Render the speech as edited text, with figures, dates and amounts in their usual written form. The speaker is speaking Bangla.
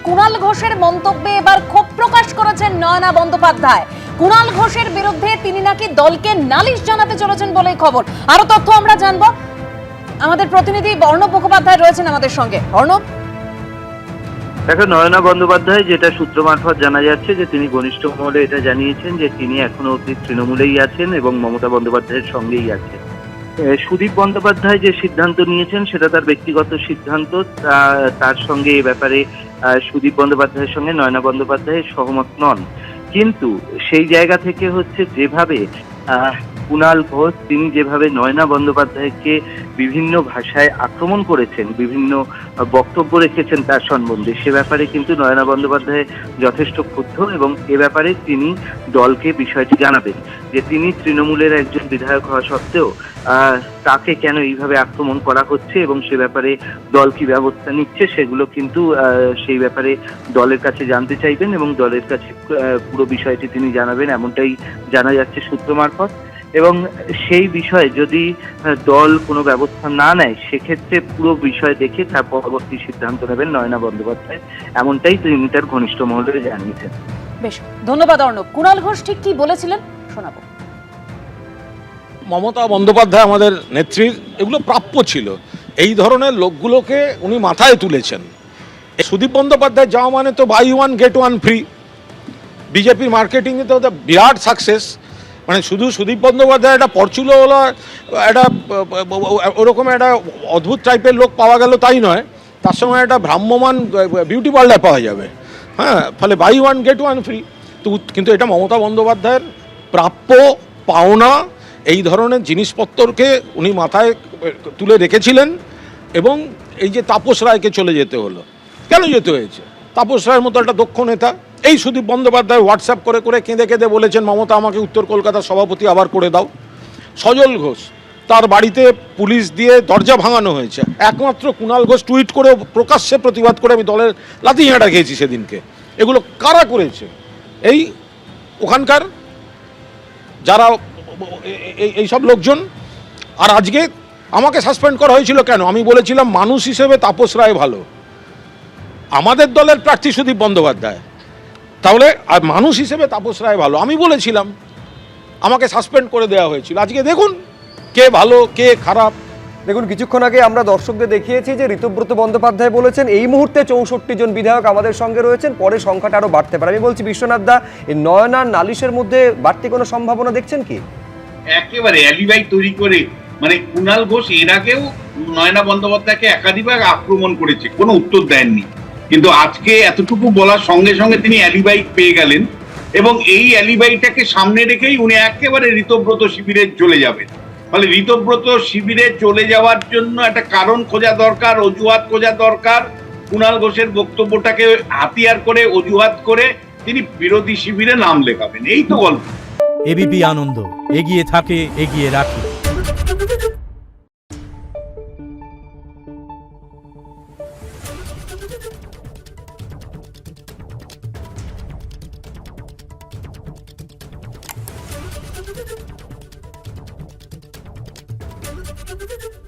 কুণাল ঘোষের মন্তব্যে এবার ক্ষোভ প্রকাশ করেছেন নয়না বন্দ্যোপাধ্যায়। কুণাল ঘোষের বিরুদ্ধে তিনি নাকি দলকে নালিশ জানাতে চলেছেন বলেই খবর। আরো তথ্য আমরা জানবো, আমাদের প্রতিনিধি অর্ণব মুখোপাধ্যায় রয়েছেন আমাদের সঙ্গে। অর্ণব, দেখো, নয়না বন্দ্যোপাধ্যায় যেটা সূত্র মারফত জানা যাচ্ছে যে তিনি ঘনিষ্ঠ মহলে এটা জানিয়েছেন যে তিনি এখনো অব্দি তৃণমূলেই আছেন এবং মমতা বন্দ্যোপাধ্যায়ের সঙ্গেই আছেন। সুদীপ বন্দ্যোপাধ্যায় যে সিদ্ধান্ত নিয়েছেন সেটা তার ব্যক্তিগত সিদ্ধান্ত, তার সঙ্গে এ ব্যাপারে সুদীপ বন্দ্যোপাধ্যায়ের সঙ্গে নয়না বন্দ্যোপাধ্যায় সহমত নন। কিন্তু সেই জায়গা থেকে হচ্ছে যেভাবে কুণাল ঘোষ তিনি যেভাবে নয়না বন্দ্যোপাধ্যায়কে বিভিন্ন ভাষায় আক্রমণ করেছেন, বিভিন্ন বক্তব্য রেখেছেন তার সম্বন্ধে, সে ব্যাপারে কিন্তু নয়না বন্দ্যোপাধ্যায় যথেষ্ট ক্ষুব্ধ এবং এ ব্যাপারে তিনি দলকে বিষয়টি জানাবেন যে তিনি তৃণমূলের একজন বিধায়ক হওয়া সত্ত্বেও তাকে কেন এইভাবে আক্রমণ করা হচ্ছে এবং সে ব্যাপারে দল কি ব্যবস্থা নিচ্ছে সেগুলো কিন্তু সেই ব্যাপারে দলের কাছে জানতে চাইবেন এবং দলের কাছে পুরো বিষয়টি তিনি জানাবেন, এমনটাই জানা যাচ্ছে সূত্র মারফত। এবং সেই বিষয়ে যদি দল কোনো ব্যবস্থা না নেয় সেক্ষেত্রে পুরো বিষয় দেখে তার পরবর্তী সিদ্ধান্ত নেবেন নয়না বন্দ্যোপাধ্যায়, এমনটাই তিনি তার ঘনিষ্ঠ মহলে জানিয়েছেন। বেশ, ধন্যবাদ অর্ণব। কুণাল ঘোষ ঠিক কি বলেছিলেন শোনাবো। মমতা বন্দ্যোপাধ্যায় আমাদের নেত্রীর এগুলো প্রাপ্য ছিল, এই ধরনের লোকগুলোকে উনি মাথায় তুলেছেন। সুদীপ বন্দ্যোপাধ্যায় যাওয়া মানে তো buy one get one free, বিজেপির মার্কেটিংয়ে তো বিরাট সাকসেস। মানে শুধু সুদীপ বন্দ্যোপাধ্যায় একটা পরচুলো হলো, একটা ওরকম একটা অদ্ভুত টাইপের লোক পাওয়া গেল তাই নয়, তার সঙ্গে একটা ভ্রাম্যমান বিউটি পার্লার পাওয়া যাবে। হ্যাঁ, ফলে buy one get one free. কিন্তু এটা মমতা বন্দ্যোপাধ্যায়ের প্রাপ্য পাওনা, এই ধরনের জিনিসপত্রকে উনি মাথায় তুলে রেখেছিলেন। এবং এই যে তাপস রায়কে চলে যেতে হলো, কেন যেতে হয়েছে? তাপস রায়ের মতো একটা দক্ষ নেতা। এই সুদীপ বন্দ্যোপাধ্যায় হোয়াটসঅ্যাপ করে করে কেঁদে কেঁদে বলেছেন মমতা আমাকে উত্তর কলকাতার সভাপতি আবার করে দাও। সজল ঘোষ, তার বাড়িতে পুলিশ দিয়ে দরজা ভাঙানো হয়েছে, একমাত্র কুণাল ঘোষ টুইট করে প্রকাশ্যে প্রতিবাদ করে আমি দলের লাথি ঝাঁটা খেয়েছি সেদিনকে। এগুলো কারা করেছে? এই ওখানকার যারা এইসব লোকজন। আর আজকে আমাকে সাসপেন্ড করা হয়েছিল কেন? আমি বলেছিলাম মানুষ হিসেবে তাপস রায় ভালো, আমাদের দলের প্রার্থী সুদীপ বন্দ্যোপাধ্যায়, তাহলে আর মানুষ হিসেবে তাপস রায় ভালো আমি বলেছিলাম, আমাকে সাসপেন্ড করে দেওয়া হয়েছিল। আজকে দেখুন কে ভালো কে খারাপ। দেখুন, কিছুক্ষণ আগে আমরা দর্শকদের দেখিয়েছি যে ঋতব্রত বন্দ্যোপাধ্যায় বলেছেন এই মুহূর্তে 64 জন বিধায়ক আমাদের সঙ্গে রয়েছেন, পরে সংখ্যাটা আরও বাড়তে পারে। আমি বলছি বিশ্বনাথ দা, এই নয়নার নালিশের মধ্যে বাড়তি কোনো সম্ভাবনা দেখছেন কি? একেবারে অ্যালিবাই তৈরি করে, মানে কুণাল ঘোষ এর আগেও নয়না বন্দ্যোপাধ্যায়কে একাধিকবার আক্রমণ করেছে, কোনো উত্তর দেননি, কিন্তু আজকে এতটুকু বলার সঙ্গে সঙ্গে তিনি অ্যালিবাই পেয়ে গেলেন এবং এই অ্যালিবাইটাকে সামনে রেখেই উনি একেবারে ঋতব্রত শিবিরে চলে যাবেন। ফলে ঋতব্রত শিবিরে চলে যাওয়ার জন্য একটা কারণ খোঁজা দরকার, অজুহাত খোঁজা দরকার। কুণাল ঘোষের বক্তব্যটাকে হাতিয়ার করে অজুহাত করে তিনি বিরোধী শিবিরে নাম লেখাবেন, এই তো গল্প। এবিপি আনন্দ, এগিয়ে থাকে, এগিয়ে রাখে। Thank you.